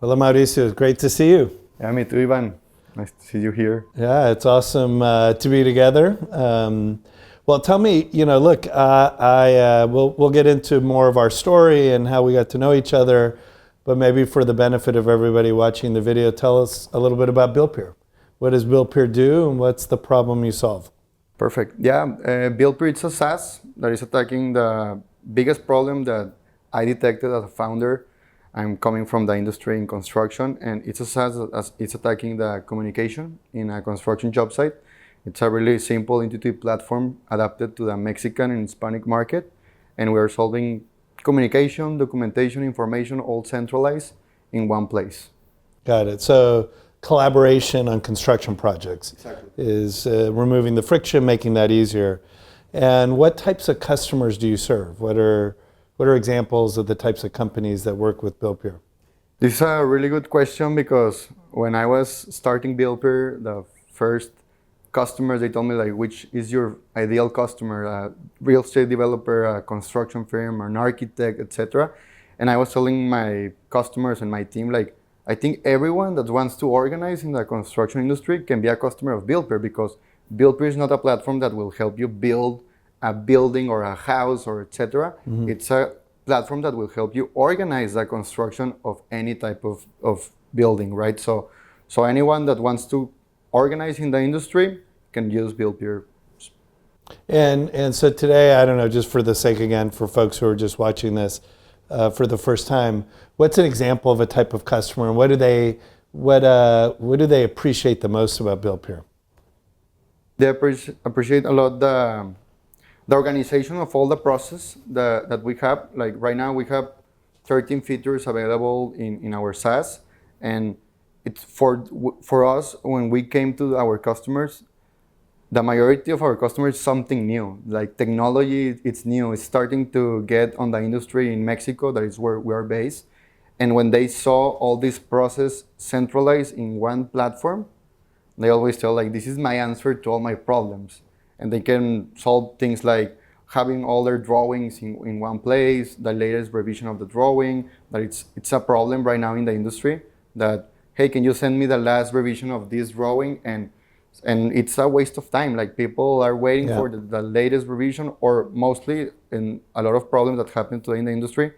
Hola, Mauricio. It's great to see you. Yeah, me too, Iván. Nice to see you here. Yeah, it's awesome to be together. Well, tell me, look, we'll get into more of our story and how we got to know each other, but maybe for the benefit of everybody watching the video, tell us a little bit about Buildpeer. What does Buildpeer do, and what's the problem you solve? Perfect. Yeah, Buildpeer is a SaaS that is attacking the biggest problem that I detected as a founder. I'm coming from the industry in construction, and it's a SaaS that it's attacking the communication in a construction job site. It's a really simple, intuitive platform adapted to the Mexican and Hispanic market, and we are solving communication, documentation, information, all centralized in one place. Got it. So collaboration on construction projects is removing the friction, making that easier. And what types of customers do you serve? What are examples of the types of companies that work with Buildpeer? This is a really good question because when I was starting Buildpeer, the first customers, they told me like, which is your ideal customer, a real estate developer, a construction firm, an architect, etc. And I was telling my customers and my team, like, I think everyone that wants to organize in the construction industry can be a customer of Buildpeer, because Buildpeer is not a platform that will help you build a building or a house or etc. Mm-hmm. It's a platform that will help you organize the construction of any type of building, right? So anyone that wants to organize in the industry can use Buildpeer. And so today, I don't know, just for the sake again, for folks who are just watching this for the first time, what's an example of a type of customer, and what do they appreciate the most about Buildpeer? They appreciate a lot the organization of all the process that we have. Like right now, we have 13 features available in our SaaS, and it's for us, when we came to our customers, the majority of our customers is something new. Like technology, it's new. It's starting to get on the industry in Mexico. That is where we are based. And when they saw all this process centralized in one platform, they always tell like, this is my answer to all my problems. And they can solve things like having all their drawings in one place, the latest revision of the drawing, that it's a problem right now in the industry that, hey, can you send me the last revision of this drawing? And it's a waste of time. Like people are waiting for the latest revision, or mostly in a lot of problems that happen today in the industry,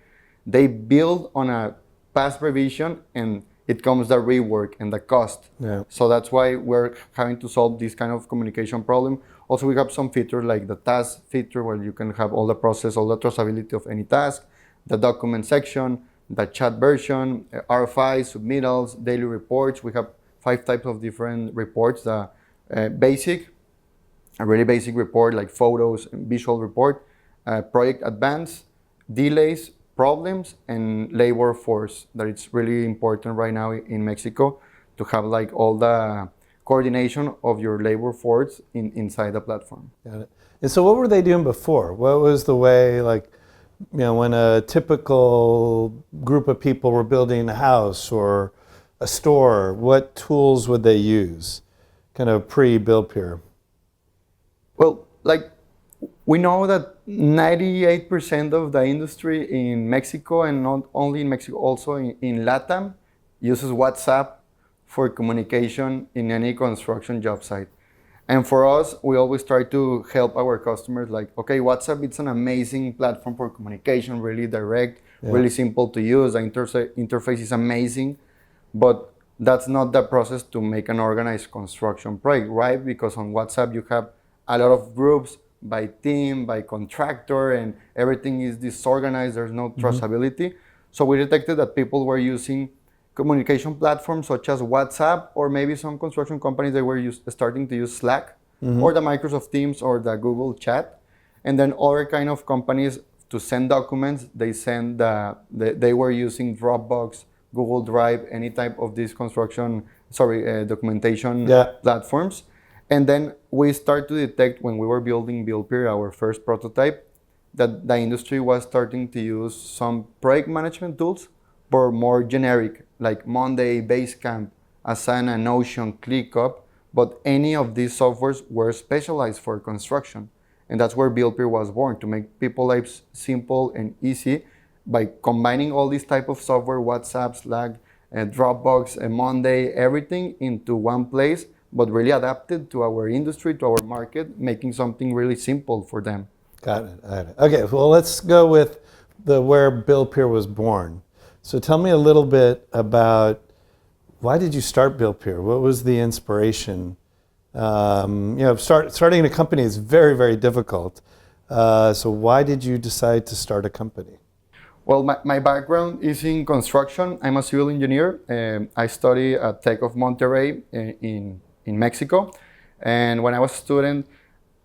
they build on a past revision and it comes the rework and the cost. Yeah. So that's why we're having to solve this kind of communication problem. Also, we have some features like the task feature where you can have all the process, all the traceability of any task, the document section, the chat version, RFIs, submittals, daily reports. We have 5 types of different reports. The a really basic report like photos, visual report, project advance, delays, problems, and labor force. That it's really important right now in Mexico to have like all the coordination of your labor force inside the platform. Got it. And so what were they doing before? What was the way, like, when a typical group of people were building a house or a store, what tools would they use, kind of pre-Buildpeer? Well, like, we know that 98% of the industry in Mexico, and not only in Mexico, also in LATAM, uses WhatsApp for communication in any construction job site. And for us, we always try to help our customers like, okay, WhatsApp, it's an amazing platform for communication, really direct, really simple to use. The interface is amazing, but that's not the process to make an organized construction project, right? Because on WhatsApp, you have a lot of groups by team, by contractor, and everything is disorganized. There's no traceability. So we detected that people were using communication platforms such as WhatsApp, or maybe some construction companies, they were starting to use Slack, or the Microsoft Teams, or the Google Chat. And then other kind of companies, to send documents, they were using Dropbox, Google Drive, any type of these documentation platforms. And then we start to detect, when we were building Buildpeer, our first prototype, that the industry was starting to use some project management tools, but more generic, like Monday, Basecamp, Asana, Notion, ClickUp. But any of these softwares were specialized for construction. And that's where Buildpeer was born, to make people's lives simple and easy by combining all these type of software, WhatsApp, Slack, Dropbox, Monday, everything into one place, but really adapted to our industry, to our market, making something really simple for them. Got it. Got it. Okay, well, let's go with where Buildpeer was born. So tell me a little bit about why did you start Buildpeer? What was the inspiration? Starting a company is very, very difficult. So why did you decide to start a company? Well, my background is in construction. I'm a civil engineer. I study at Tech of Monterrey in Mexico. And when I was a student,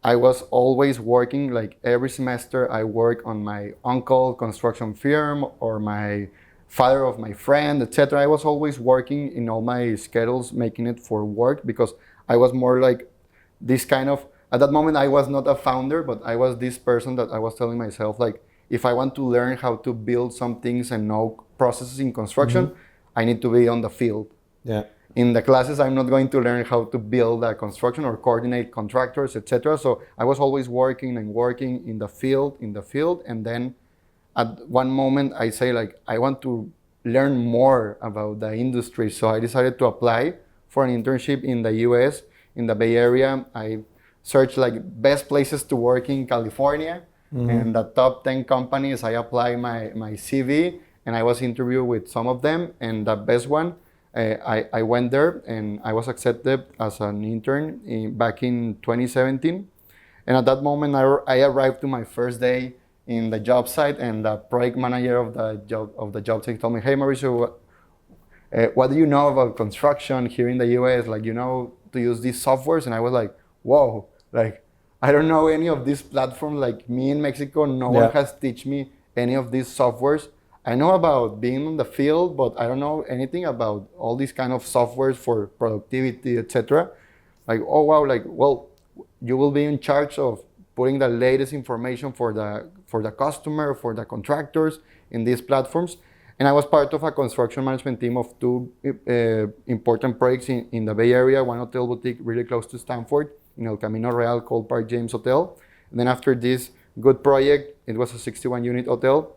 I was always working, like every semester I work on my uncle construction firm or my father of my friend, etc. I was always working in all my schedules, making it for work because I was more like this kind of, at that moment I was not a founder, but I was this person that I was telling myself, like, if I want to learn how to build some things and know processes in construction, I need to be on the field. Yeah. In the classes, I'm not going to learn how to build a construction or coordinate contractors, etc. So I was always working and working in the field, and then at one moment I say, like, I want to learn more about the industry. So I decided to apply for an internship in the US, in the Bay Area. I searched like best places to work in California. And the top 10 companies, I applied my CV and I was interviewed with some of them. And the best one, I went there and I was accepted as an intern back in 2017. And at that moment, I arrived to my first day in the job site, and the project manager of the job site told me, "Hey, Mauricio, what do you know about construction here in the US? Like, you know, to use these softwares?" And I was like, "Whoa, like, I don't know any of these platforms. Like, me in Mexico, no one has taught me any of these softwares. I know about being in the field, but I don't know anything about all these kind of softwares for productivity, etc." Like, oh wow, like, well, you will be in charge of putting the latest information for the customer, for the contractors in these platforms. And I was part of a construction management team of two important projects in the Bay Area, one hotel boutique really close to Stanford, in El Camino Real, called Park James Hotel. And then after this good project, it was a 61-unit hotel,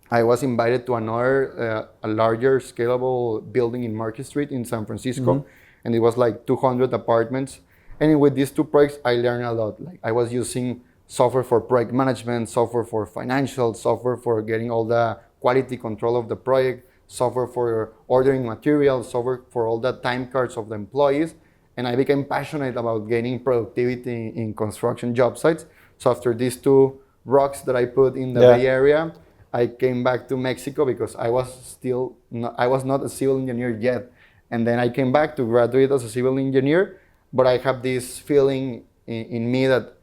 I was invited to another, a larger scalable building in Market Street in San Francisco. And it was like 200 apartments. And with these two projects, I learned a lot. Like, I was using software for project management, software for financial, software for getting all the quality control of the project, software for ordering materials, software for all the time cards of the employees. And I became passionate about gaining productivity in construction job sites. So after these two rocks that I put in the Bay Area, I came back to Mexico because I was not a civil engineer yet. And then I came back to graduate as a civil engineer, but I have this feeling in me that,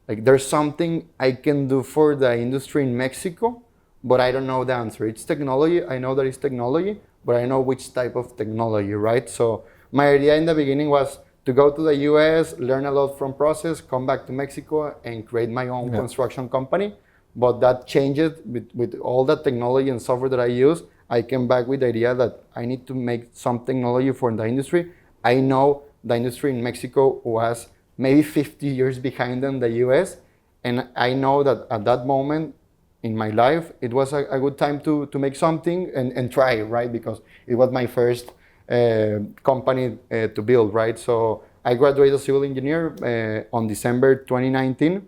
like, there's something I can do for the industry in Mexico, but I don't know the answer. It's technology. I know that it's technology, but I know which type of technology, right? So my idea in the beginning was to go to the US, learn a lot from process, come back to Mexico and create my own construction company. But that changed with all the technology and software that I use. I came back with the idea that I need to make some technology for the industry. I know the industry in Mexico was maybe 50 years behind than the US. And I know that at that moment in my life, it was a good time to make something and try, right? Because it was my first company to build, right? So I graduated as civil engineer on December 2019.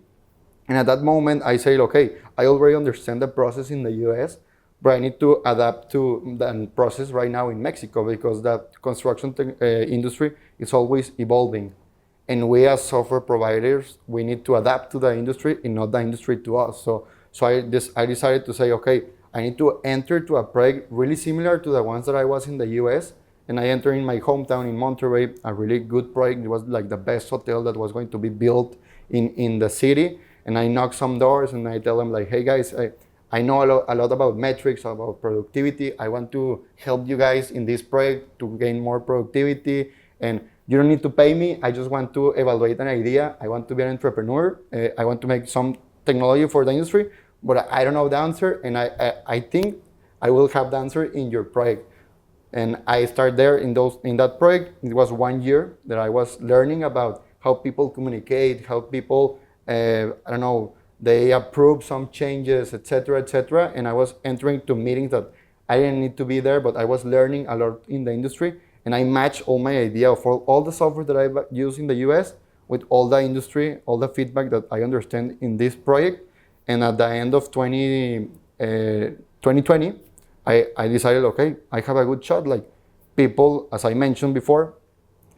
And at that moment, I said, okay, I already understand the process in the US, but I need to adapt to the process right now in Mexico because the construction industry is always evolving. And we as software providers, we need to adapt to the industry and not the industry to us. So I decided to say, okay, I need to enter to a project really similar to the ones that I was in the US. And I entered in my hometown in Monterrey, a really good project. It was like the best hotel that was going to be built in the city. And I knock some doors and I tell them, like, hey guys, I know a lot about metrics, about productivity. I want to help you guys in this project to gain more productivity. And you don't need to pay me. I just want to evaluate an idea. I want to be an entrepreneur. I want to make some technology for the industry, but I don't know the answer. And I think I will have the answer in your project. And I started there in that project. It was 1 year that I was learning about how people communicate, how people, they approve some changes, etc., etc. And I was entering to meetings that I didn't need to be there, but I was learning a lot in the industry, and I matched all my idea of all the software that I use in the US with all the industry, all the feedback that I understand in this project. And at the end of 2020, I decided, okay, I have a good shot. Like people, as I mentioned before,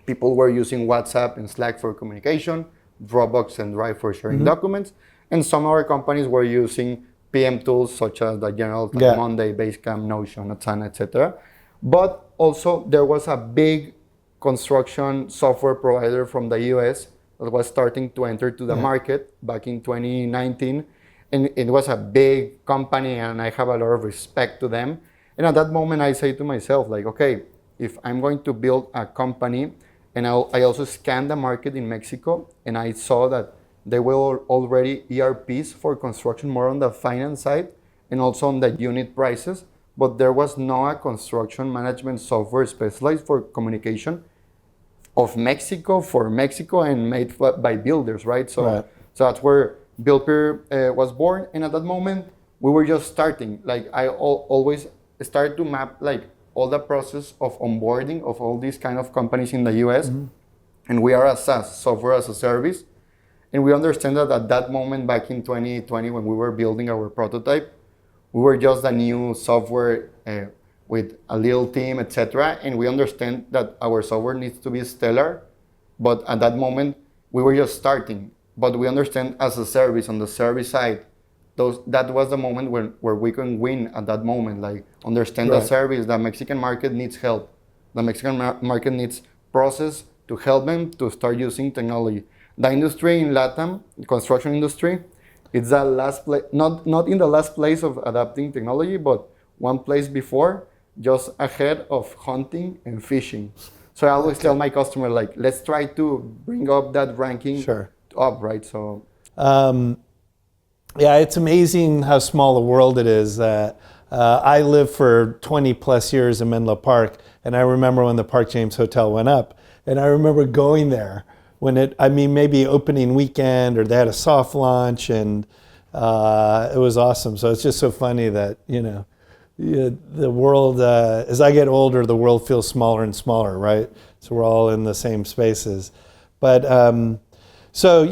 people were using WhatsApp and Slack for communication, Dropbox and Drive for sharing documents, and some other companies were using PM tools such as the General Monday, Basecamp, Notion, Asana, etc. But also there was a big construction software provider from the US that was starting to enter to the market back in 2019. And it was a big company, and I have a lot of respect to them. And at that moment, I say to myself, like, okay, if I'm going to build a company, and I also scanned the market in Mexico, and I saw that there were already ERPs for construction, more on the finance side, and also on the unit prices. But there was no a construction management software specialized for communication of Mexico for Mexico and made by builders, right? So that's where Buildpeer was born. And at that moment, we were just starting. Like I always started to map like all the process of onboarding of all these kind of companies in the US. And we are a SaaS, software as a service. And we understand that at that moment back in 2020, when we were building our prototype, we were just a new software with a little team, etc. And we understand that our software needs to be stellar. But at that moment, we were just starting. But we understand as a service, on the service side, that was the moment where we can win at that moment. Like understand the service, the Mexican market needs help. The Mexican market needs process to help them to start using technology. The industry in LATAM, the construction industry, it's the last place, not in the last place of adapting technology, but one place before, just ahead of hunting and fishing. So I always tell my customer, like, let's try to bring up that ranking up, right? So, yeah, it's amazing how small a world it is. I lived for 20 plus years in Menlo Park, and I remember when the Park James Hotel went up, and I remember going there when maybe opening weekend, or they had a soft launch, and it was awesome. So it's just so funny that, the world, as I get older, the world feels smaller and smaller, right? So we're all in the same spaces. But so,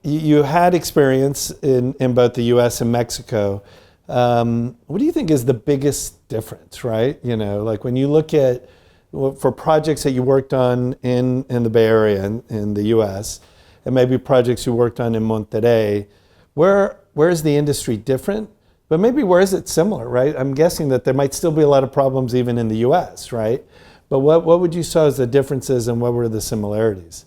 you had experience in both the US and Mexico. What do you think is the biggest difference, right? Like when you look at, for projects that you worked on in the Bay Area in the US, and maybe projects you worked on in Monterrey, where is the industry different? But maybe where is it similar, right? I'm guessing that there might still be a lot of problems even in the US, right? But what would you say as the differences, and what were the similarities?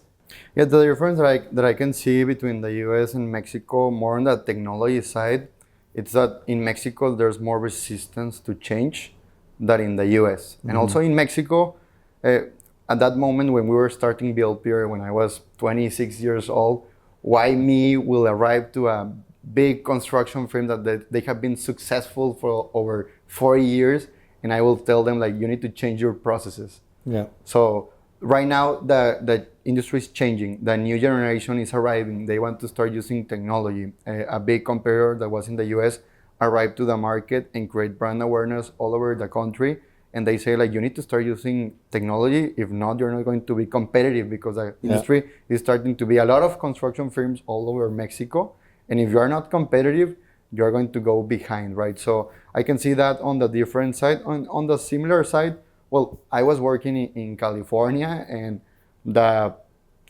Yeah, the difference that I can see between the US and Mexico, more on the technology side, it's that in Mexico there's more resistance to change than in the US. And also in Mexico, at that moment when we were starting Buildpeer, when I was 26 years old, why me will arrive to a big construction firm that they have been successful for over 40 years, and I will tell them, like, you need to change your processes. Yeah. So right now the industry is changing. The new generation is arriving. They want to start using technology. A big competitor that was in the US arrived to the market and create brand awareness all over the country. And they say, like, you need to start using technology. If not, you're not going to be competitive, because the industry is starting to be a lot of construction firms all over Mexico. And if you are not competitive, you're going to go behind, right? So I can see that on the different side. On the similar side, well, I was working in California, and the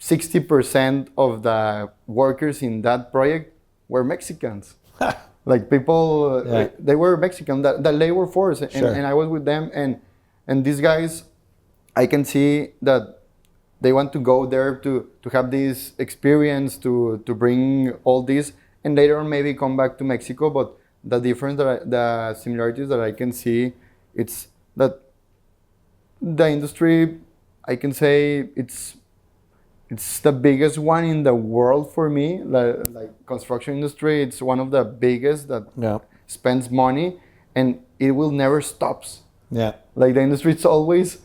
60% of the workers in that project were Mexicans. Like people, they were Mexican, the labor force, and I was with them, and these guys, I can see that they want to go there to have this experience, to bring all this, and later on maybe come back to Mexico. But the difference, the similarities that I can see, it's that the industry, I can say it's the biggest one in the world for me. Like construction industry, it's one of the biggest that spends money, and it will never stops. Yeah. Like the industry, it's always,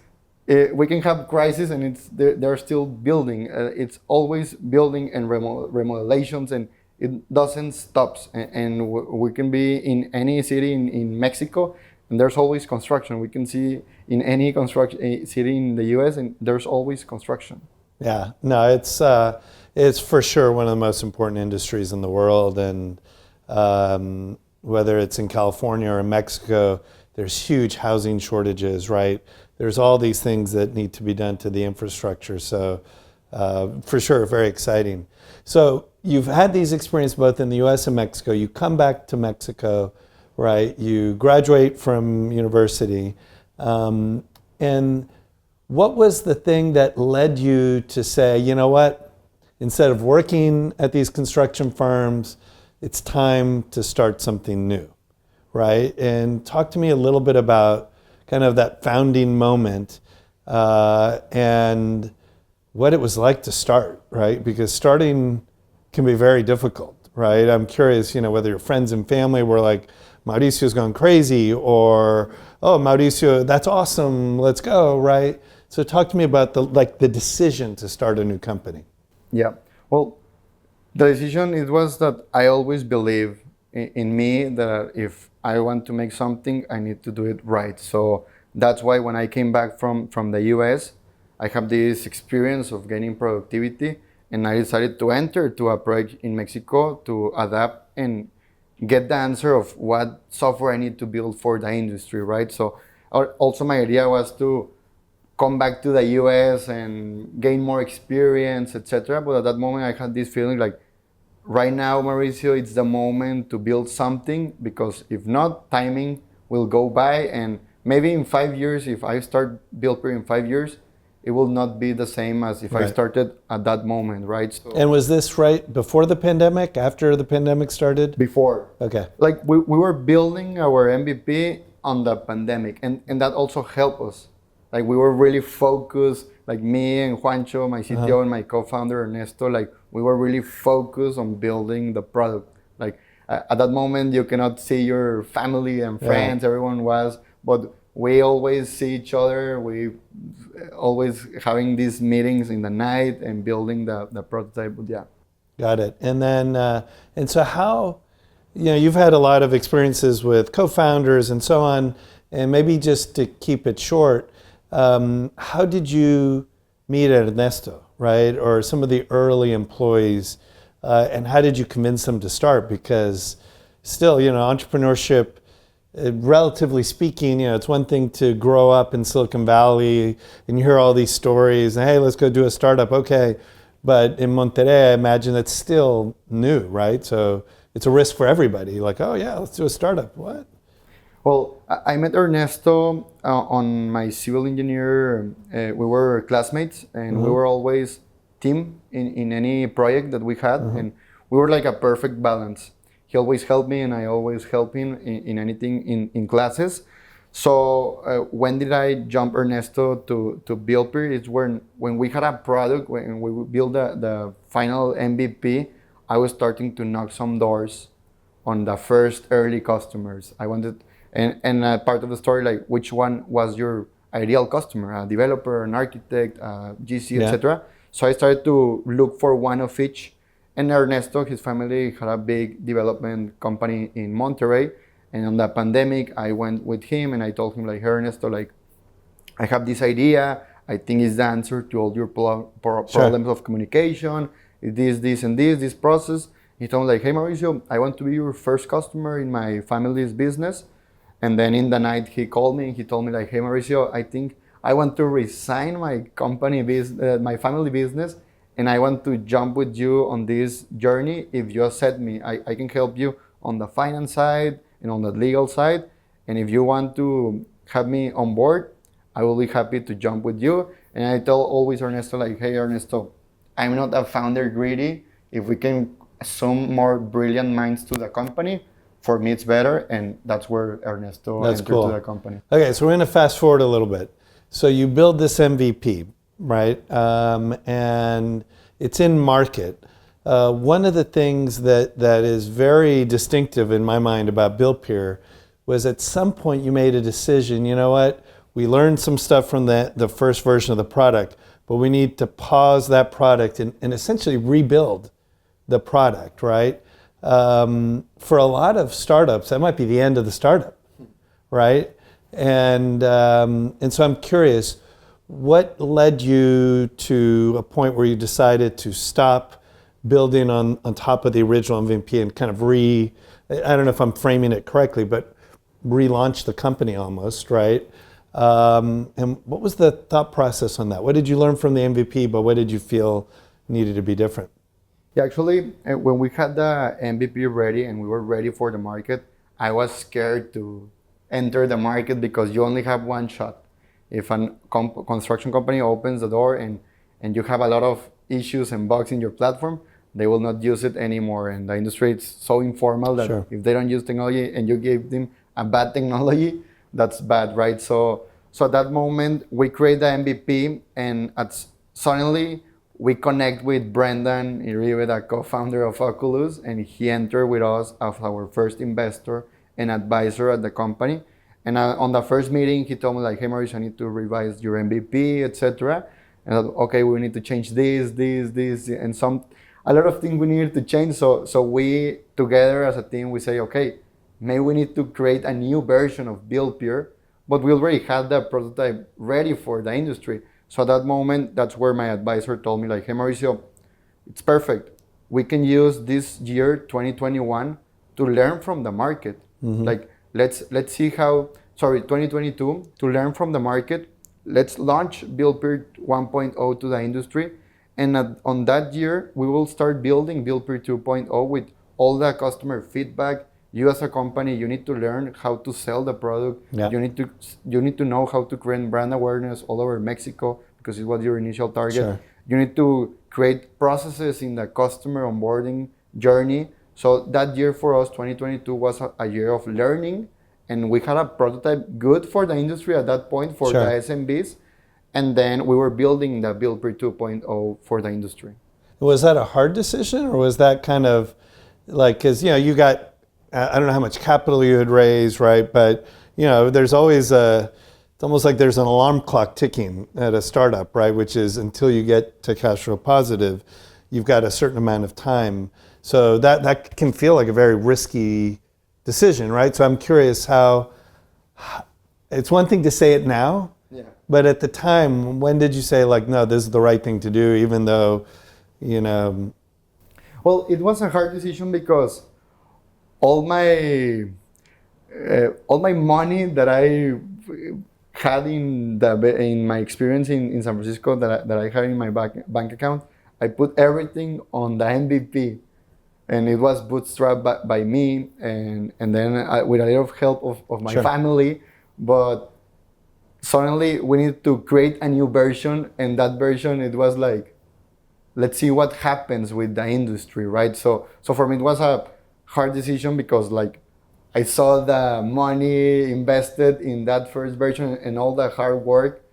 we can have crisis and they're still building. It's always building and remodelations, and it doesn't stop. And we can be in any city in Mexico, and there's always construction. We can see in any construction city in the U.S. and there's always construction. Yeah, no, it's for sure one of the most important industries in the world, and whether it's in California or in Mexico, there's huge housing shortages, right? There's all these things that need to be done to the infrastructure. So for sure, very exciting. So you've had these experiences both in the US and Mexico. You come back to Mexico, right? You graduate from university. And what was the thing that led you to say, you know what, instead of working at these construction firms, it's time to start something new, right? And talk to me a little bit about kind of that founding moment and what it was like to start, right? Because starting can be very difficult, right? I'm curious, whether your friends and family were like, Mauricio's gone crazy, or, oh, Mauricio, that's awesome, let's go, right? So talk to me about the decision to start a new company. Yeah, well, the decision, it was that I always believe in me that if I want to make something, I need to do it right. So that's why when I came back from the US, I have this experience of gaining productivity, and I decided to enter to a project in Mexico to adapt and get the answer of what software I need to build for the industry, right? So also my idea was to come back to the US and gain more experience, etc. But at that moment, I had this feeling like, right now, Mauricio, it's the moment to build something, because if not, timing will go by, and maybe in 5 years, if I start Buildpeer in 5 years, it will not be the same as if I started at that moment, right? So, and was this right before the pandemic, after the pandemic started? Before. Okay. Like we were building our MVP on the pandemic, and that also helped us. Like we were really focused, like me and Juancho, my CTO, and my co-founder Ernesto, like we were really focused on building the product. Like at that moment, you cannot see your family and friends, everyone was, but we always see each other. We always having these meetings in the night and building the prototype. But yeah. Got it. And then, and so how, you've had a lot of experiences with co-founders and so on, and maybe just to keep it short, how did you meet Ernesto, right? Or some of the early employees, and how did you convince them to start? Because still, entrepreneurship, relatively speaking, it's one thing to grow up in Silicon Valley and you hear all these stories and, hey, let's go do a startup. Okay. But in Monterrey, I imagine it's still new, right? So it's a risk for everybody. Like, oh yeah, let's do a startup. What? Well, I met Ernesto on my civil engineer. We were classmates, and we were always team in any project that we had, and we were like a perfect balance. He always helped me, and I always help him in anything in classes. So when did I jump Ernesto to Buildpeer? It's when we had a product, when we built the final MVP, I was starting to knock some doors on the first early customers. I wanted, and part of the story, like which one was your ideal customer, a developer, an architect, a GC, etc. So I started to look for one of each. And Ernesto, his family had a big development company in Monterrey. And on the pandemic, I went with him and I told him, like, hey, Ernesto, like, I have this idea. I think it's the answer to all your problems of communication. This, and this process. He told me, like, hey, Mauricio, I want to be your first customer in my family's business. And then in the night, he called me and he told me, like, hey, Mauricio, I think I want to resign my company business, my family business, and I want to jump with you on this journey. If you accept me, I can help you on the finance side and on the legal side. And if you want to have me on board, I will be happy to jump with you. And I tell always Ernesto, like, hey, Ernesto, I'm not a founder greedy. If we can assume more brilliant minds to the company, for me it's better. And that's where Ernesto entered to the company. Okay, so we're going to fast forward a little bit. So you build this MVP, right? And it's in market. One of the things that is very distinctive in my mind about Buildpeer was at some point you made a decision, you know what, we learned some stuff from the first version of the product, but we need to pause that product and essentially rebuild the product, right? For a lot of startups, that might be the end of the startup, right? And so I'm curious, what led you to a point where you decided to stop building on top of the original MVP and kind of I don't know if I'm framing it correctly, but relaunch the company almost, right? And what was the thought process on that? What did you learn from the MVP, but what did you feel needed to be different? Yeah, actually, when we had the MVP ready and we were ready for the market, I was scared to enter the market because you only have one shot. If a construction company opens the door and you have a lot of issues and bugs in your platform, they will not use it anymore. And the industry is so informal that Sure. if they don't use technology and you give them a bad technology, that's bad, right? So at that moment, we create the MVP, and suddenly we connect with Brendan Iribe, the co-founder of Oculus, and he entered with us as our first investor and advisor at the company. And on the first meeting, he told me like, "Hey, Mauricio, I need to revise your MVP, etc." And I thought, okay, we need to change this, and a lot of things we needed to change. So we together as a team, we say, okay, maybe we need to create a new version of Buildpeer, but we already had the prototype ready for the industry. So at that moment, that's where my advisor told me like, "Hey, Mauricio, it's perfect. We can use this year, 2021, to learn from the market. Like, let's see how, sorry, 2022, to learn from the market. Let's launch Buildpeer 1.0 to the industry. And on that year, we will start building Buildpeer 2.0 with all the customer feedback. You as a company, you need to learn how to sell the product. Yeah. You need to know how to create brand awareness all over Mexico because it was your initial target. Sure. You need to create processes in the customer onboarding journey." So that year for us, 2022, was a year of learning, and we had a prototype good for the industry at that point for Sure. the SMBs, and then we were building the Buildpeer 2.0 for the industry. Was that a hard decision, or was that kind of like, because you got, I don't know how much capital you had raised, right? But there's always it's almost like there's an alarm clock ticking at a startup, right? Which is until you get to cash flow positive, you've got a certain amount of time. So that can feel like a very risky decision, right? So I'm curious how, it's one thing to say it now, Yeah. but at the time, when did you say like, no, this is the right thing to do, even though, Well, it was a hard decision because all my money that I had in my experience in San Francisco that I had in my bank account, I put everything on the MVP, and it was bootstrapped by me, and then with a little help of my Sure. family. But suddenly we need to create a new version, and that version, it was like, let's see what happens with the industry, right? So for me, it was a hard decision because like I saw the money invested in that first version and all the hard work.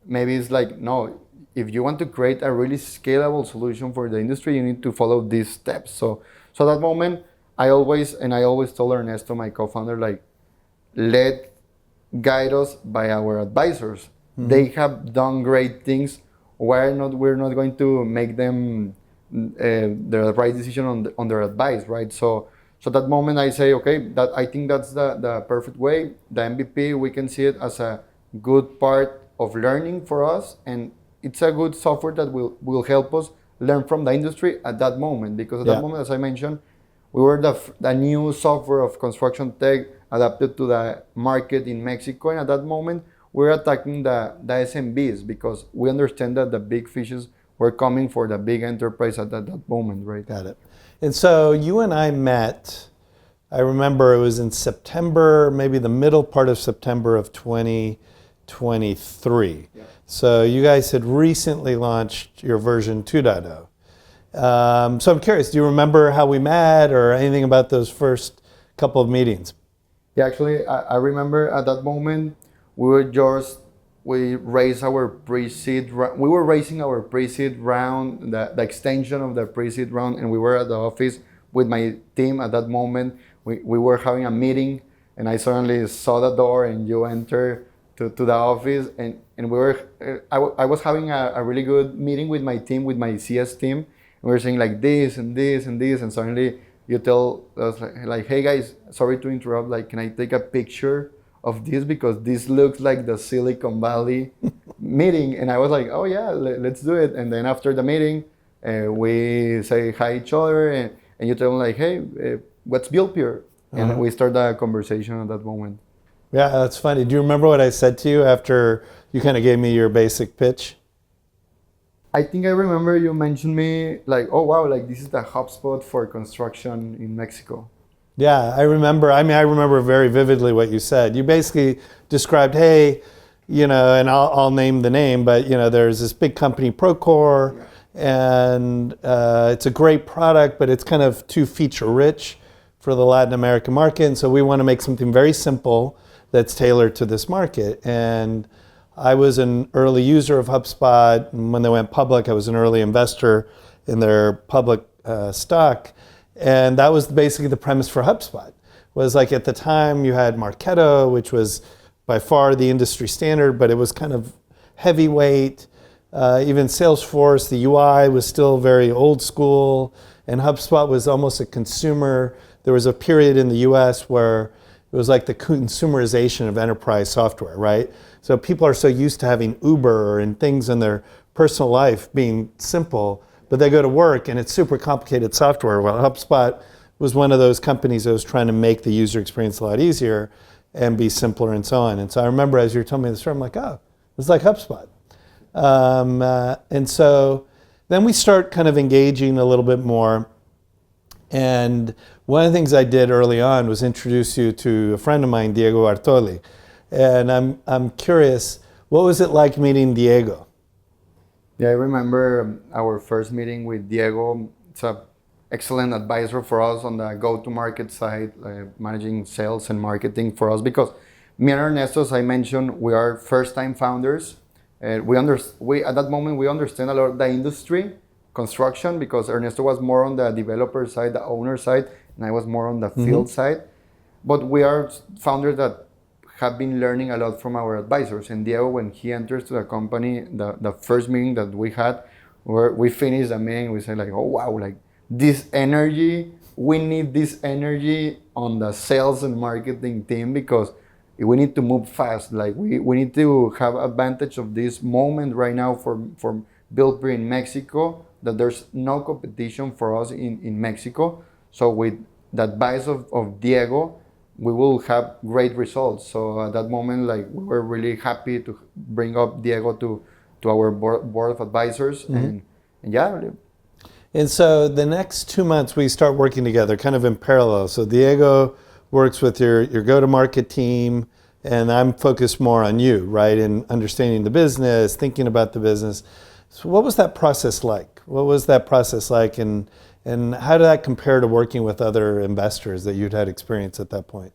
Maybe it's like, no, if you want to create a really scalable solution for the industry, you need to follow these steps. So that moment, I always told Ernesto, my co-founder, like, let guide us by our advisors. They have done great things. We're not going to make them the right decision on their advice, right? So that moment I say, okay, that I think that's the perfect way. The MVP, we can see it as a good part of learning for us, and it's a good software that will help us learn from the industry at that moment. Because at that moment, as I mentioned, we were the new software of construction tech adapted to the market in Mexico, and at that moment, we're attacking the SMBs because we understand that the big fishes were coming for the big enterprise at that moment, right? Got it. And so you and I met, I remember it was in September, maybe the middle part of September of 2023. Yeah. So you guys had recently launched your version 2.0. So I'm curious, do you remember how we met or anything about those first couple of meetings? Yeah, actually, I remember at that moment, we raised our pre-seed. We were raising our pre-seed round, the extension of the pre-seed round, and we were at the office with my team at that moment. We were having a meeting, and I suddenly saw the door, and you enter to the office, and we were. I was having a really good meeting with my team, with my CS team, and we were saying like this and this and this, and suddenly you tell us like, "Hey guys, sorry to interrupt. Like, can I take a picture of this because this looks like the Silicon Valley meeting. And I was like, oh yeah, let's do it. And then after the meeting, we say hi each other, and you tell them like, hey, what's Buildpeer? And we start a conversation at that moment. Yeah, that's funny. Do you remember what I said to you after you kind of gave me your basic pitch? I think I remember you mentioned me like, oh wow, like this is the HubSpot for construction in Mexico. Yeah, I remember. I mean, I remember very vividly what you said. You basically described, hey, you know, and I'll name the name, but you know, there's this big company, Procore, and it's a great product, but it's kind of too feature rich for the Latin American market, and so we want to make something very simple that's tailored to this market. And I was an early user of HubSpot, and when they went public, I was an early investor in their public stock. And that was basically the premise for HubSpot. Was like at the time you had Marketo, which was by far the industry standard, but it was kind of heavyweight. Even Salesforce, the UI was still very old school, and HubSpot was almost a consumer. There was a period in the US where it was like the consumerization of enterprise software, right? So people are so used to having Uber and things in their personal life being simple, but they go to work and it's super complicated software. Well, HubSpot was one of those companies that was trying to make the user experience a lot easier and be simpler and so on. And so I remember as you were telling me the story, I'm like, oh, it's like HubSpot. And so then we start kind of engaging a little bit more. And one of the things I did early on was introduce you to a friend of mine, Diego Bartoli. And I'm curious, what was it like meeting Diego? Yeah, I remember our first meeting with Diego. It's an excellent advisor for us on the go-to-market side, managing sales and marketing for us. Because me and Ernesto, as I mentioned, we are first-time founders. We at that moment we understand a lot of the industry, construction, because Ernesto was more on the developer side, the owner side, and I was more on the field side. But we are founders that have been learning a lot from our advisors. And Diego, when he enters to the company, the first meeting that we had, where we finished the meeting, we said like, oh wow, like this energy, we need this energy on the sales and marketing team because we need to move fast. Like we need to have advantage of this moment right now for Buildpeer in Mexico, that there's no competition for us in Mexico. So with the advice of Diego, we will have great results. So at that moment, like we were really happy to bring up Diego to our board of advisors, and yeah. And so the next 2 months we start working together, kind of in parallel. So Diego works with your go-to-market team, and I'm focused more on you, right, in understanding the business, thinking about the business. So what was that process like? What was that process like, and how did that compare to working with other investors that you'd had experience at that point?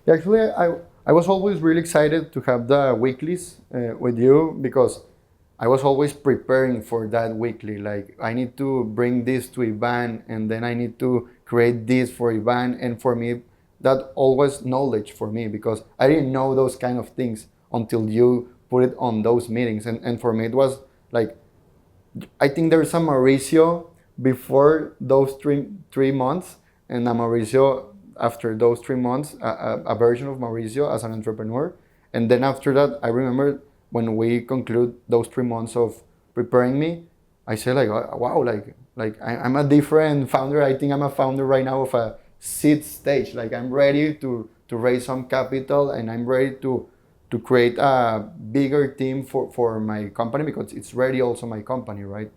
Actually, I was always really excited to have the weeklies with you because I was always preparing for that weekly. Like I need to bring this to Iván, and then I need to create this for Iván. And for me, that always knowledge for me because I didn't know those kind of things until you put it on those meetings. And for me, it was like, I think there's a Mauricio before those three months, and a Mauricio after those 3 months, a version of Mauricio as an entrepreneur. And then after that, I remember when we conclude those 3 months of preparing me, I say like, wow, like I'm a different founder. I think I'm a founder right now of a seed stage. Like I'm ready to raise some capital, and I'm ready to create a bigger team for my company because it's ready also my company, right?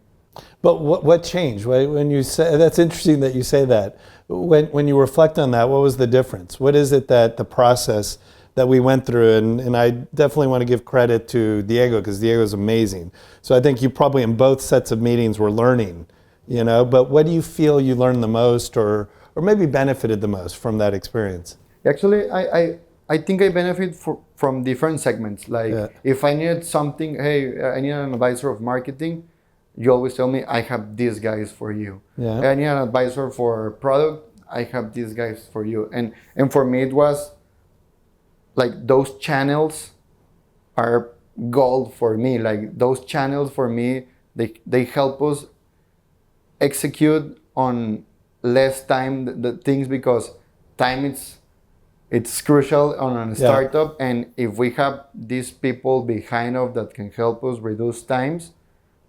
But what changed? When you say, that's interesting that you say that. When you reflect on that, what was the difference? What is it that the process that we went through, and I definitely want to give credit to Diego because Diego is amazing. So I think you probably in both sets of meetings were learning, you know, but what do you feel you learned the most or maybe benefited the most from that experience? Actually, I think I benefit from different segments. Like if I needed something, hey, I need an advisor of marketing, you always tell me, I have these guys for you. Yeah. I need an advisor for product, I have these guys for you. And for me, it was like those channels are gold for me. Like those channels for me, they help us execute on less time the things because time is it's crucial on a Yeah. startup, and if we have these people behind us that can help us reduce times,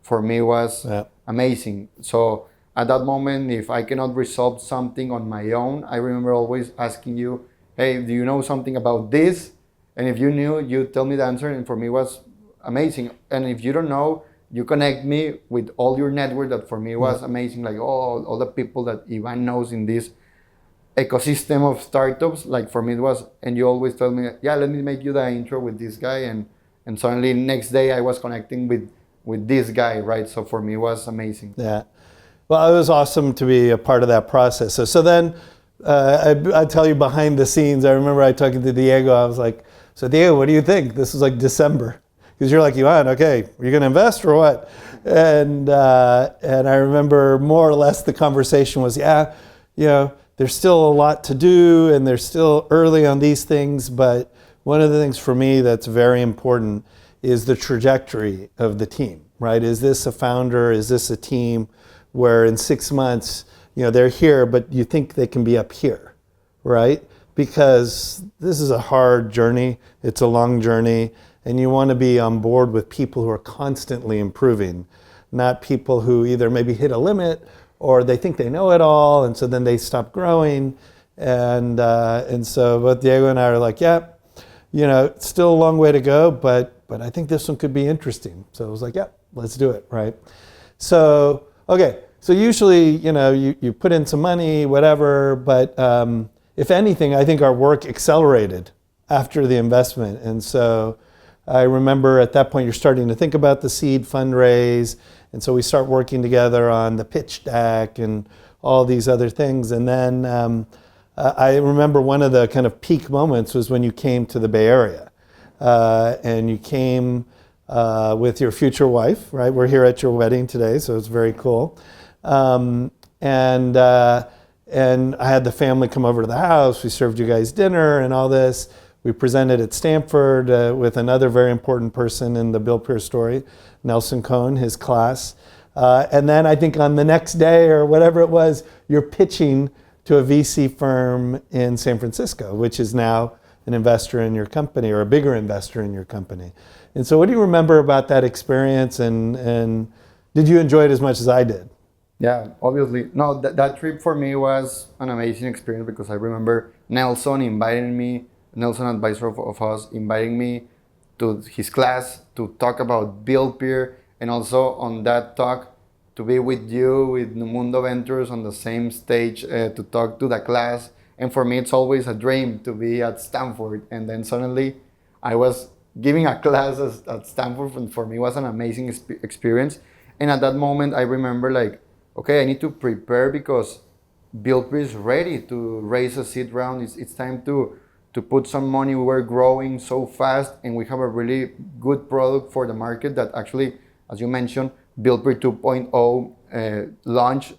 for me was Yeah. amazing. So at that moment, if I cannot resolve something on my own, I remember always asking you, hey, do you know something about this? And if you knew, you tell me the answer, and for me was amazing. And if you don't know, you connect me with all your network, that for me was amazing, like all the people that Iván knows in this ecosystem of startups. Like for me it was, and you always tell me, yeah, let me make you the intro with this guy, and suddenly next day I was connecting with this guy, right? So for me it was amazing. Yeah. Well, it was awesome to be a part of that process. So then I tell you behind the scenes, I remember I talking to Diego, I was like, so Diego, what do you think? This was like December. Because you're like, Iván, okay, are you going to invest or what? And I remember more or less the conversation was, yeah, you know, there's still a lot to do and they're still early on these things. But one of the things for me that's very important is the trajectory of the team, right? Is this a founder? Is this a team where in 6 months, you know, they're here, but you think they can be up here, right? Because this is a hard journey. It's a long journey. And you want to be on board with people who are constantly improving, not people who either maybe hit a limit or they think they know it all, and so then they stop growing. And so both Diego and I are like, yeah, you know, it's still a long way to go, but I think this one could be interesting. So I was like, yeah, let's do it, right? So, okay, so usually, you know, you put in some money, whatever, but if anything, I think our work accelerated after the investment. And so I remember at that point you're starting to think about the seed fundraise, and so we start working together on the pitch deck and all these other things. And then I remember one of the kind of peak moments was when you came to the Bay Area, and you came with your future wife, right? We're here at your wedding today, so it's very cool. And I had the family come over to the house. We served you guys dinner and all this. We presented at Stanford with another very important person in the Buildpeer story, Nelson Cohn, his class. And then I think on the next day or whatever it was, you're pitching to a VC firm in San Francisco, which is now an investor in your company or a bigger investor in your company. And so what do you remember about that experience, and did you enjoy it as much as I did? Yeah, obviously. No, that trip for me was an amazing experience, because I remember Nelson inviting me, Nelson, advisor of us, inviting me to his class to talk about Buildpeer, and also on that talk to be with you, with Numundo Ventures on the same stage, to talk to the class. And for me, it's always a dream to be at Stanford. And then suddenly I was giving a class at Stanford, and for me it was an amazing experience. And at that moment, I remember like, okay, I need to prepare, because Buildpeer is ready to raise a seed round. It's time to put some money. We were growing so fast, and we have a really good product for the market that actually, as you mentioned, Buildpeer 2.0 launched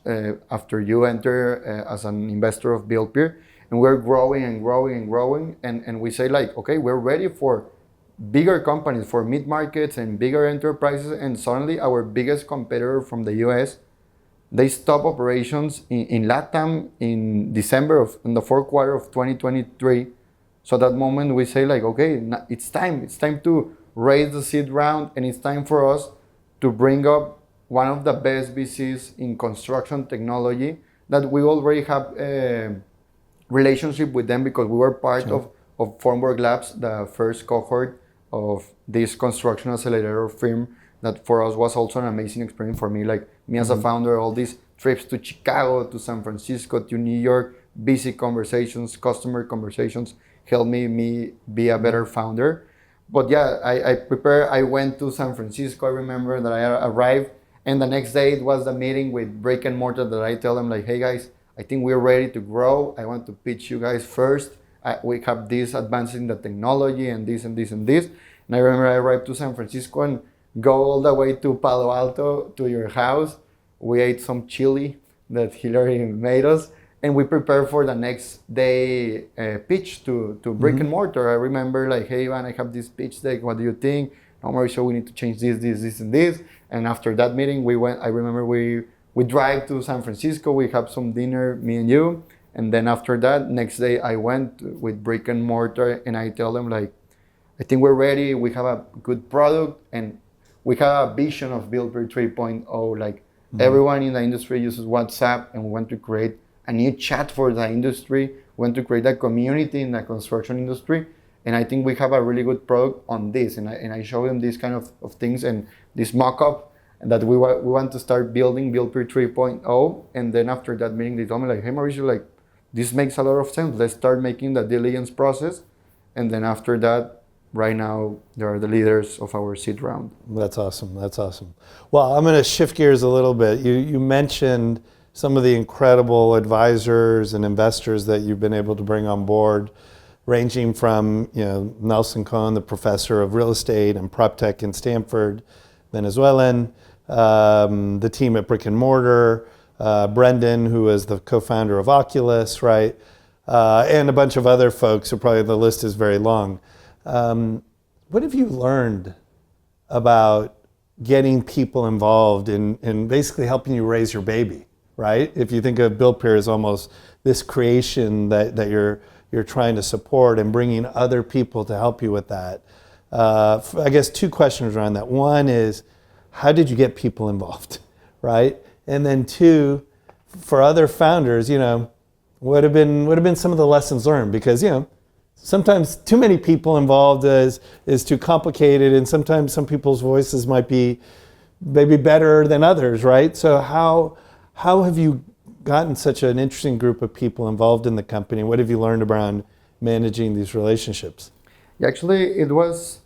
after you enter as an investor of Buildpeer. And we're growing and growing and growing. And we say like, okay, we're ready for bigger companies, for mid-markets and bigger enterprises. And suddenly our biggest competitor from the US, they stopped operations in LATAM in in the fourth quarter of 2023. So at that moment we say like, okay, it's time to raise the seed round, and it's time for us to bring up one of the best VCs in construction technology, that we already have a relationship with them, because we were part of Formwork Labs, the first cohort of this construction accelerator firm, that for us was also an amazing experience. For me, like me as a founder, all these trips to Chicago, to San Francisco, to New York, busy conversations, customer conversations, helped me be a better founder. But yeah, I went to San Francisco. I remember that I arrived, and the next day it was the meeting with brick and mortar, that I tell them like, hey guys, I think we're ready to grow. I want to pitch you guys first. We have this advancing the technology and this and this and this. And I remember I arrived to San Francisco and go all the way to Palo Alto to your house. We ate some chili that Hillary made us, and we prepared for the next day pitch to brick and mortar. I remember like, hey Iván, I have this pitch deck. What do you think? No, Mauricio, we need to change this, and this. And after that meeting, we went. I remember we drive to San Francisco. We have some dinner, me and you, And then after that, next day I went with brick and mortar and I tell them like, I think we're ready. We have a good product and we have a vision of Buildpeer 3.0. Like everyone in the industry uses WhatsApp and we want to create a new chat for the industry. We want to create a community in the construction industry. And I think we have a really good product on this. And I show them these kind of things and this mock-up and that we want to start building Buildpeer 3.0. And then after that meeting, they told me like, hey Mauricio, like this makes a lot of sense. Let's start making the diligence process. And then after that, right now, they are the leaders of our seed round. That's awesome. That's awesome. Well, I'm going to shift gears a little bit. You mentioned some of the incredible advisors and investors that you've been able to bring on board, ranging from Nelson Cohen, the professor of real estate and prop tech in Stanford, Venezuelan, the team at Brick and Mortar, Brendan, who is the co-founder of Oculus, right, and a bunch of other folks. So probably the list is very long. What have you learned about getting people involved in basically helping you raise your baby, right? If you think of Buildpeer as almost this creation that you're trying to support and bringing other people to help you with that. I guess two questions around that. One is, how did you get people involved, right? And then two, for other founders, what have been some of the lessons learned? Because sometimes too many people involved is too complicated, and sometimes some people's voices might be maybe better than others, right? So how have you gotten such an interesting group of people involved in the company? What have you learned around managing these relationships? Yeah, actually, it was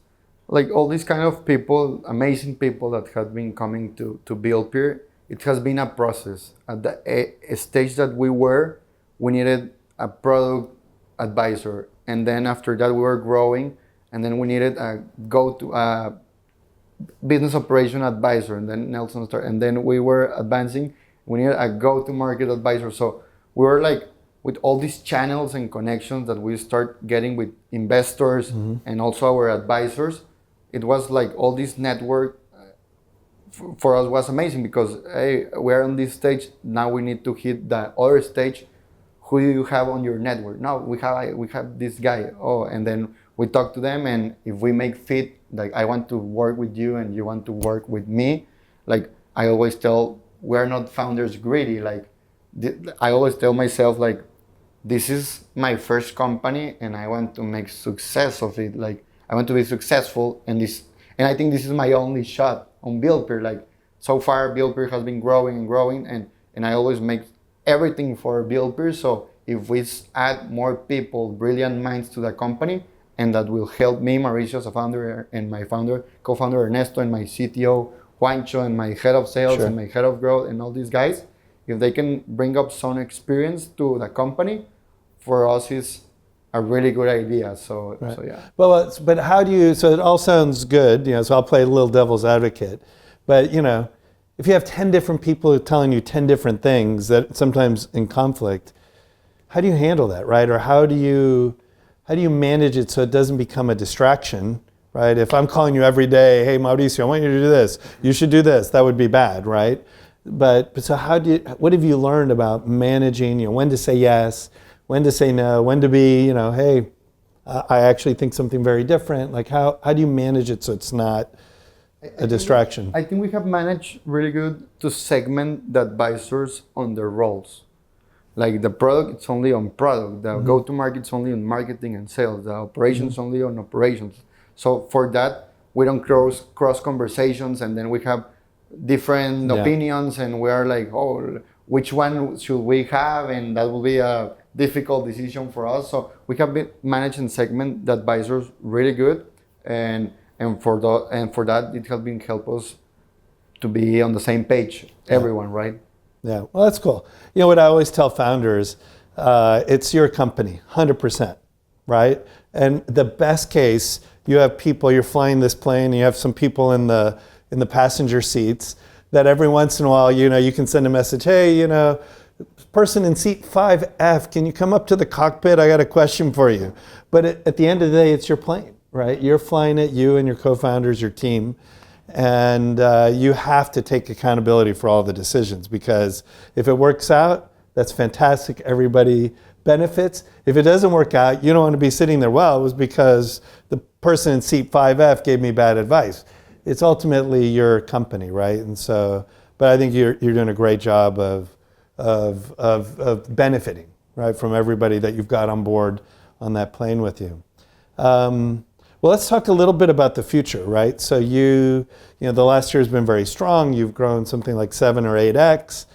like all these kind of people, amazing people that have been coming to Buildpeer. It has been a process. At the stage that we needed a product advisor. And then after that, we were growing. And then we needed a business operation advisor. And then Nelson started. And then we were advancing. We needed a go-to-market advisor. So we were like, with all these channels and connections that we start getting with investors and also our advisors, it was like all this network for us was amazing because, hey, we're on this stage. Now we need to hit the other stage. Who do you have on your network? No, we have this guy. Oh, and then we talk to them, and if we make fit, like I want to work with you and you want to work with me, like I always tell, we're not founders greedy. Like I always tell myself, like this is my first company, and I want to make success of it. Like I want to be successful, and I think this is my only shot on Buildpeer. Like so far, Buildpeer has been growing and growing, and I always make everything for Buildpeer. So if we add more people, brilliant minds to the company, and that will help me, Mauricio, as a founder, and my co-founder Ernesto, and my CTO Juancho, and my head of sales, and my head of growth, and all these guys, if they can bring up some experience to the company, for us is a really good idea. So yeah. Well, but how do you? So it all sounds good, So I'll play a little devil's advocate, but if you have 10 different people telling you 10 different things that sometimes in conflict, how do you handle that, right? Or how do you manage it so it doesn't become a distraction, right? If I'm calling you every day, hey Mauricio, I want you to do this, you should do this, that would be bad, right? But so what have you learned about managing, when to say yes, when to say no, when to be, hey, I actually think something very different. Like how do you manage it so it's not a distraction? I think we have managed really good to segment the advisors on their roles. Like the product, it's only on product. The go-to-market, it's only on marketing and sales. The operations, only on operations. So for that, we don't cross conversations, and then we have different opinions, and we are like, oh, which one should we have? And that will be a difficult decision for us. So we have been managed and segment the advisors really good, and for that, it has been help us to be on the same page, everyone, right? Yeah, well, that's cool. What I always tell founders, it's your company, 100%, right? And the best case, you have people, you're flying this plane, and you have some people in the passenger seats that every once in a while, you can send a message, hey, person in seat 5F, can you come up to the cockpit? I got a question for you. But at the end of the day, it's your plane. Right, you're flying it, you and your co-founders, your team, and you have to take accountability for all the decisions, because if it works out, That's fantastic. Everybody benefits. If it doesn't work out, you don't want to be sitting there, well, it was because the person in seat 5F gave me bad advice. It's ultimately your company, right? And so, but I think you're doing a great job of benefiting, right, from everybody that you've got on board on that plane with you. Well, let's talk a little bit about the future, right? So you know, the last year has been very strong. You've grown something like 7 or 8x.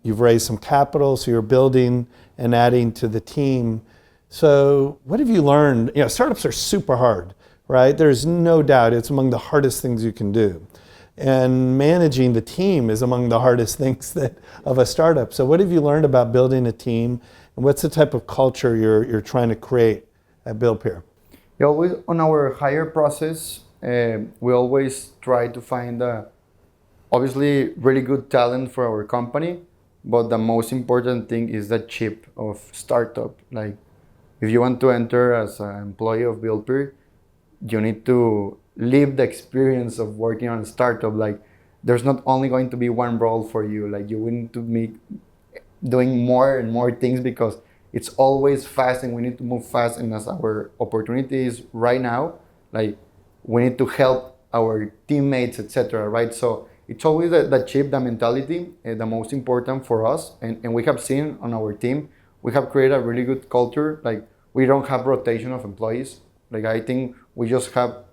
You've raised some capital, so you're building and adding to the team. So what have you learned? You know, startups are super hard, right? There's no doubt it's among the hardest things you can do. And managing the team is among the hardest things of a startup. So what have you learned about building a team? And what's the type of culture you're trying to create at Buildpeer? Yeah, always on our hire process, we always try to find obviously really good talent for our company, but the most important thing is the chip of startup. Like, if you want to enter as an employee of Buildpeer, you need to live the experience of working on a startup. Like, there's not only going to be one role for you. Like, you need to be doing more and more things because it's always fast and we need to move fast. And as our opportunity is right now, like, we need to help our teammates, etc. Right? So it's always the chip, the mentality, the most important for us. And we have seen on our team, we have created a really good culture. Like, we don't have rotation of employees. Like, I think we just have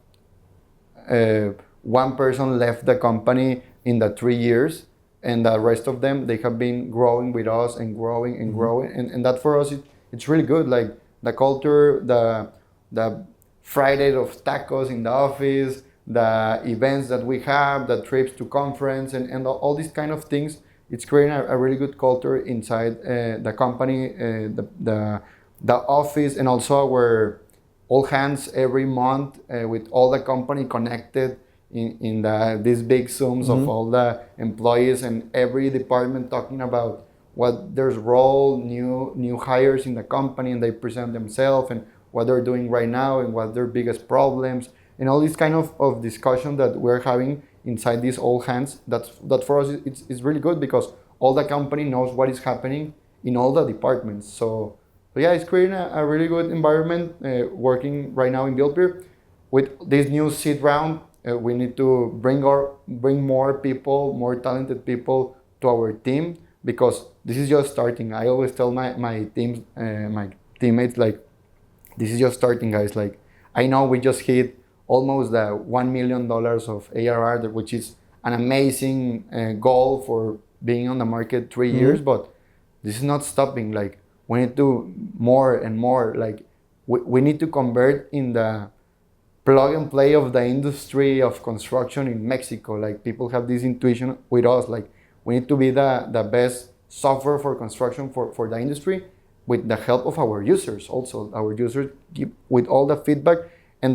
one person left the company in the 3 years, and the rest of them, they have been growing with us and growing and growing. And that for us, it's really good. Like, the culture, the Friday of tacos in the office, the events that we have, the trips to conference, and all these kind of things, it's creating a really good culture inside the company, the office, and also our all hands every month with all the company connected in these big Zooms of all the employees and every department talking about what their role, new hires in the company, and they present themselves and what they're doing right now and what their biggest problems, and all this kind of discussion that we're having inside these all hands. That for us it's really good because all the company knows what is happening in all the departments. So yeah, it's creating a really good environment working right now in Buildpeer. With this new seed round, we need to bring more people, more talented people to our team because this is just starting. I always tell my teams, my teammates, like, this is just starting, guys. Like, I know we just hit almost the $1 million of ARR, which is an amazing goal for being on the market 3 years, but this is not stopping. Like, we need to more and more. Like, we need to convert in the plug and play of the industry of construction in Mexico. Like, people have this intuition with us. Like, we need to be the best software for construction for the industry with the help of our users. Also, our users give with all the feedback, and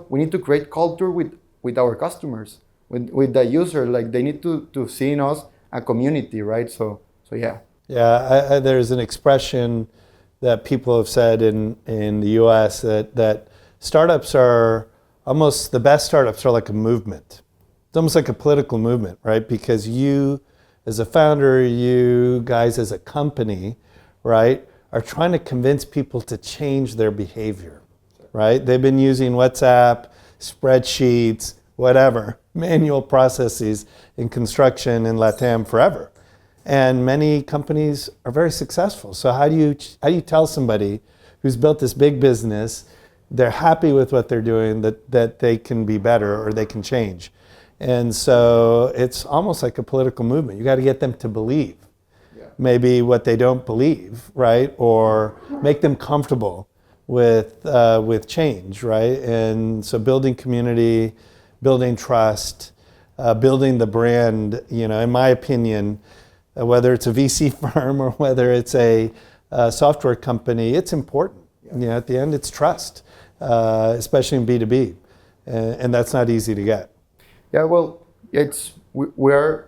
we need to create culture with our customers, with the user. Like, they need to see in us a community, right? So yeah. Yeah, there's an expression that people have said in the US that startups are almost, the best startups are like a movement. It's almost like a political movement, right? Because you as a founder, you guys as a company, right, are trying to convince people to change their behavior, right? They've been using WhatsApp, spreadsheets, whatever, manual processes in construction in LATAM forever. And many companies are very successful. So how do you tell somebody who's built this big business, they're happy with what they're doing, that they can be better or they can change? And so it's almost like a political movement. You got to get them to believe maybe what they don't believe, right? Or make them comfortable with change, right? And so building community, building trust, building the brand, you know, in my opinion, whether it's a VC firm or whether it's a software company, it's important. You know, at the end, it's trust, especially in B2B, and that's not easy to get. Yeah, well, we're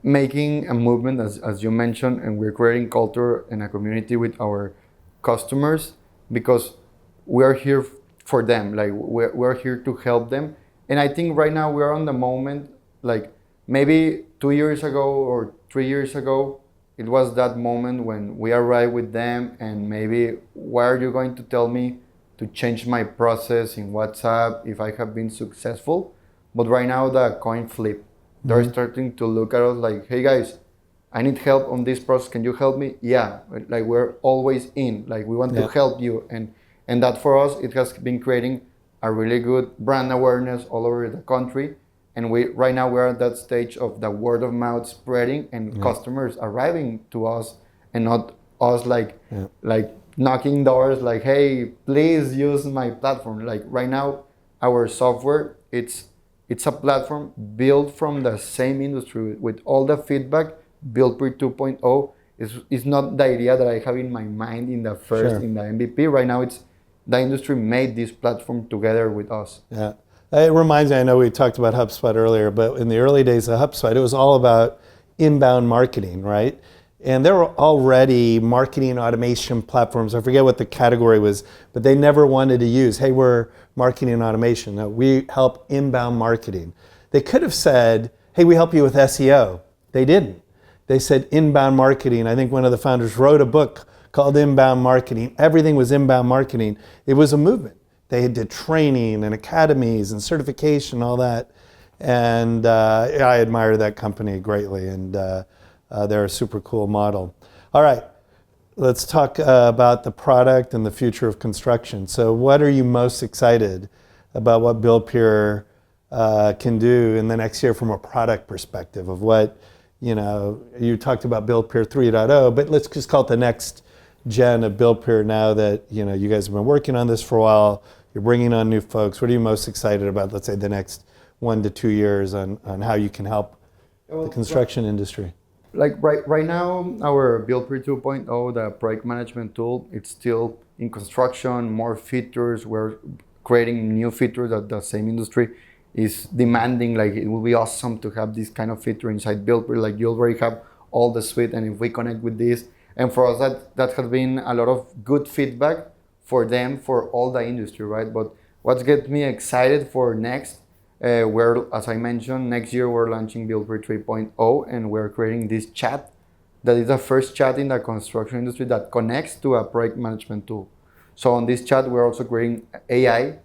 making a movement, as you mentioned, and we're creating culture and a community with our customers because we're here for them. Like, we're here to help them. And I think right now we're on the moment, like, maybe 2 years ago or 3 years ago, it was that moment when we arrived with them, and maybe why are you going to tell me to change my process in WhatsApp if I have been successful? But right now the coin flip. They're starting to look at us like, hey guys, I need help on this process. Can you help me? Yeah, like we're always in. Like we want to help you, and that for us it has been creating a really good brand awareness all over the country. And we right now we're at that stage of the word of mouth spreading and customers arriving to us, and not us like knocking doors like, hey, please use my platform. Like right now, our software it's a platform built from the same industry with all the feedback. Buildpeer 2.0 is not the idea that I have in my mind in the first in the MVP. Right now, it's the industry made this platform together with us. Yeah. It reminds me, I know we talked about HubSpot earlier, but in the early days of HubSpot, it was all about inbound marketing, right? And there were already marketing automation platforms. I forget what the category was, but they never wanted to use, hey, we're marketing automation. No, we help inbound marketing. They could have said, hey, we help you with SEO. They didn't. They said inbound marketing. I think one of the founders wrote a book called Inbound Marketing. Everything was inbound marketing. It was a movement. They did training and academies and certification, all that. And I admire that company greatly, and they're a super cool model. All right, let's talk about the product and the future of construction. So what are you most excited about what Buildpeer can do in the next year from a product perspective of what, you talked about Buildpeer 3.0, but let's just call it the next gen of Buildpeer now that, you guys have been working on this for a while. You're bringing on new folks. What are you most excited about, let's say, the next 1 to 2 years on how you can help the construction industry? Like right now, our Buildpeer 2.0, the project management tool, it's still in construction, more features. We're creating new features that the same industry is demanding. Like it will be awesome to have this kind of feature inside Buildpeer. Like you already have all the suite, and if we connect with this, and for us that has been a lot of good feedback for them, for all the industry, right? But what gets me excited for next, as I mentioned, next year we're launching Buildpeer 3.0, and we're creating this chat that is the first chat in the construction industry that connects to a project management tool. So on this chat, we're also creating AI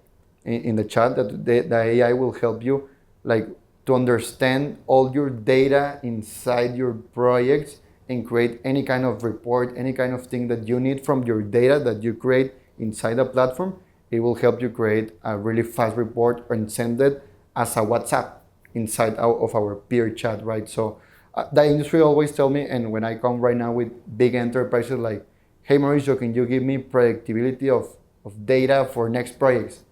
in the chat that the AI will help you like to understand all your data inside your projects and create any kind of report, any kind of thing that you need from your data that you create inside the platform. It will help you create a really fast report and send it as a WhatsApp inside of our peer chat, right? So the industry always tell me, and when I come right now with big enterprises like, hey Mauricio, can you give me predictability of data for next projects?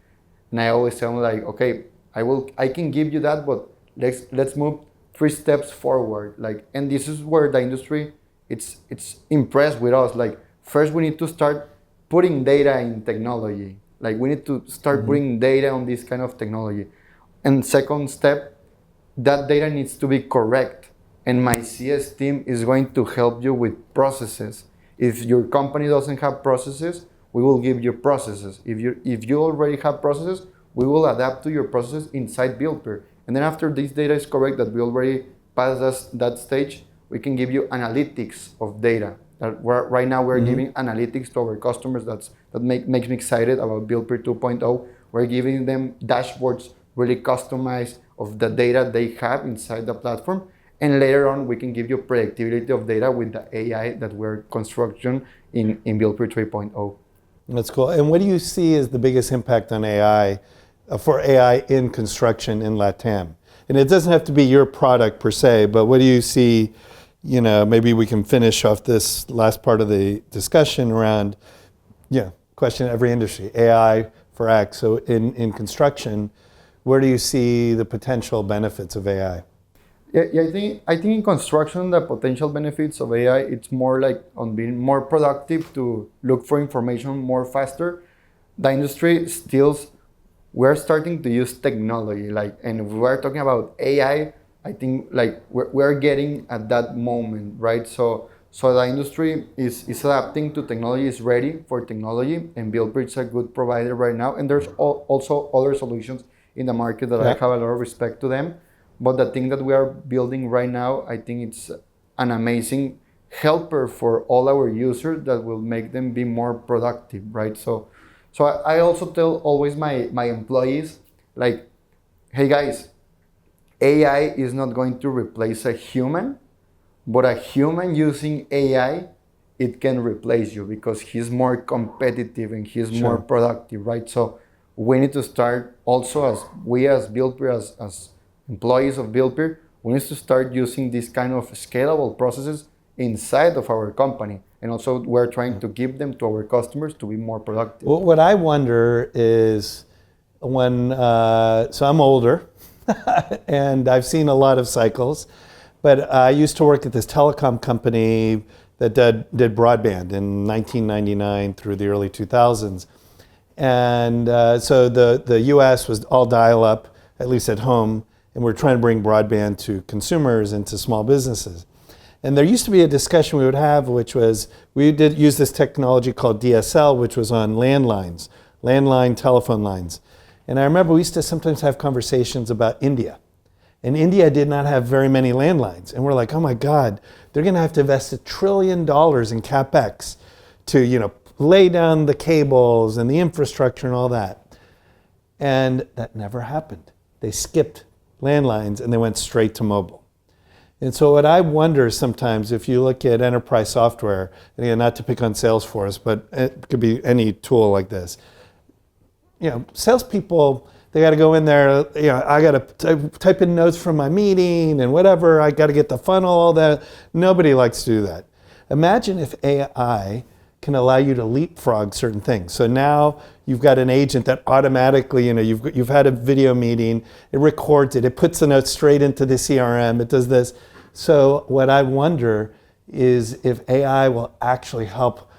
And I always tell them like, okay, I can give you that, but let's move 3 steps forward. Like, and this is where the industry it's impressed with us. Like, first we need to start putting data in technology. Like we need to start putting data on this kind of technology. And second step, that data needs to be correct. And my CS team is going to help you with processes. If your company doesn't have processes, we will give you processes. If you already have processes, we will adapt to your processes inside Buildpeer. And then after this data is correct, that we already passed that stage, we can give you analytics of data. Right now we're giving analytics to our customers. That makes me excited about Buildpeer 2.0. We're giving them dashboards really customized of the data they have inside the platform. And later on, we can give you predictability of data with the AI that we're constructing in Buildpeer 3.0. That's cool. And what do you see as the biggest impact on AI, for AI in construction in LATAM? And it doesn't have to be your product per se, but what do you see, maybe we can finish off this last part of the discussion around, question every industry, AI for X. So in construction, where do you see the potential benefits of AI? Yeah, I think in construction, the potential benefits of AI, it's more like on being more productive to look for information more faster. The industry we're starting to use technology, and if we're talking about AI, I think we're getting at that moment, right? So the industry is adapting to technology, is ready for technology, and Buildpeer is a good provider right now. And there's also other solutions in the market that I have a lot of respect to them. But the thing that we are building right now, I think it's an amazing helper for all our users that will make them be more productive, right? So I also tell always my employees, like, hey guys, AI is not going to replace a human, but a human using AI, it can replace you because he's more competitive and he's more productive, right? So we need to start also as we as Buildpeer, as employees of Buildpeer, we need to start using this kind of scalable processes inside of our company. And also we're trying to give them to our customers to be more productive. Well, what I wonder is when, so I'm older and I've seen a lot of cycles, but I used to work at this telecom company that did broadband in 1999 through the early 2000s. And so the US was all dial up, at least at home, and we're trying to bring broadband to consumers and to small businesses. And there used to be a discussion we would have, which was, we did use this technology called DSL, which was on landlines, landline telephone lines. And I remember we used to sometimes have conversations about India. And India did not have very many landlines. And we're like, oh my God, they're gonna have to invest $1 trillion in CapEx to, lay down the cables and the infrastructure and all that. And that never happened. They skipped landlines and they went straight to mobile. And so what I wonder sometimes, if you look at enterprise software, and again, not to pick on Salesforce, but it could be any tool like this, salespeople, they got to go in there, I got to type in notes from my meeting and whatever, I got to get the funnel, all that. Nobody likes to do that. Imagine if AI can allow you to leapfrog certain things. So now you've got an agent that automatically, you've had a video meeting, it records it, it puts the notes straight into the CRM, it does this. So what I wonder is if AI will actually help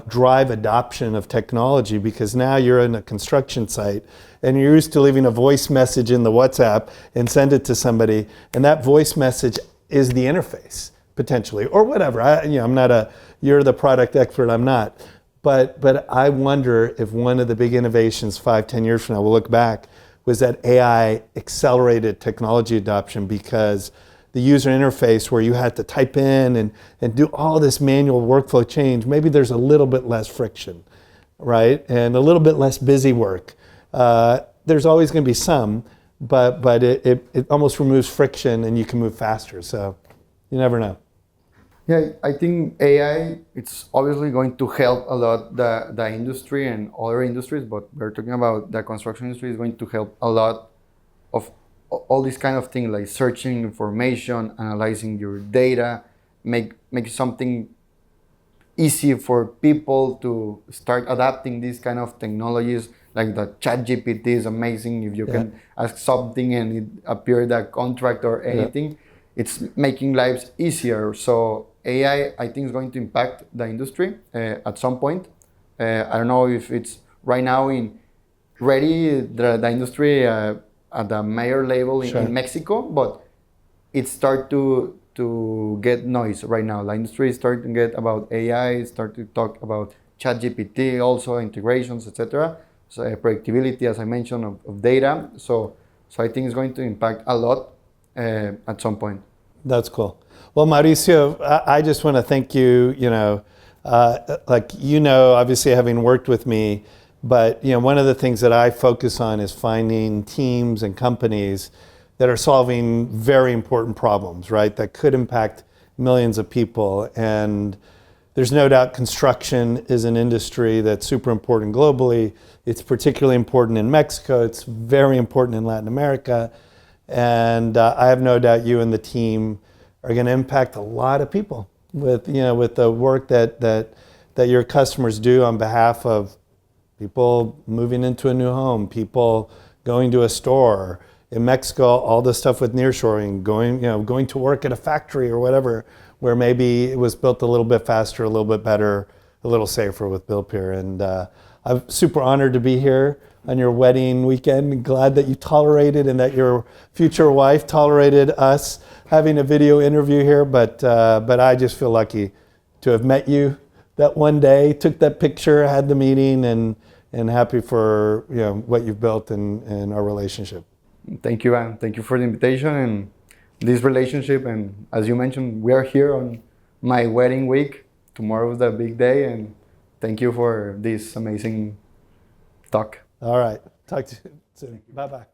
drive adoption of technology, because now you're in a construction site and you're used to leaving a voice message in the WhatsApp and send it to somebody, and that voice message is the interface potentially, or whatever. I'm not you're the product expert, I'm not. But I wonder if one of the big innovations 5-10 years from now, we'll look back, was that AI accelerated technology adoption, because the user interface where you had to type in and do all this manual workflow change, maybe there's a little bit less friction, right? And a little bit less busy work. There's always going to be some, but it almost removes friction and you can move faster. So you never know. Yeah, I think AI, it's obviously going to help a lot the industry and other industries, but we're talking about the construction industry is going to help a lot of all these kind of things, like searching information, analyzing your data, make something easy for people to start adapting these kind of technologies. Like the ChatGPT is amazing. If you can ask something and it appear the contract or anything, it's making lives easier. So AI, I think, is going to impact the industry at some point. I don't know if it's right now ready, the industry at the mayor level in Mexico, but it start to get noise right now. The industry is starting to get about AI, start to talk about ChatGPT, also integrations, etc. So predictability, as I mentioned, of data. So I think it's going to impact a lot at some point. That's cool. Well, Mauricio, I just want to thank you, obviously having worked with me, but one of the things that I focus on is finding teams and companies that are solving very important problems, right? That could impact millions of people. And there's no doubt construction is an industry that's super important globally. It's particularly important in Mexico. It's very important in Latin America. And I have no doubt you and the team are going to impact a lot of people with the work that your customers do on behalf of people moving into a new home, people going to a store. In Mexico, all the stuff with nearshoring, going to work at a factory or whatever, where maybe it was built a little bit faster, a little bit better, a little safer with Buildpeer. And I'm super honored to be here on your wedding weekend. Glad that you tolerated and that your future wife tolerated us having a video interview here. But I just feel lucky to have met you that one day, took that picture, had the meeting, and happy for what you've built in our relationship. Thank you, Iván. Thank you for the invitation and this relationship. And as you mentioned, we are here on my wedding week. Tomorrow is the big day, and thank you for this amazing talk. All right. Talk to you soon. Bye bye.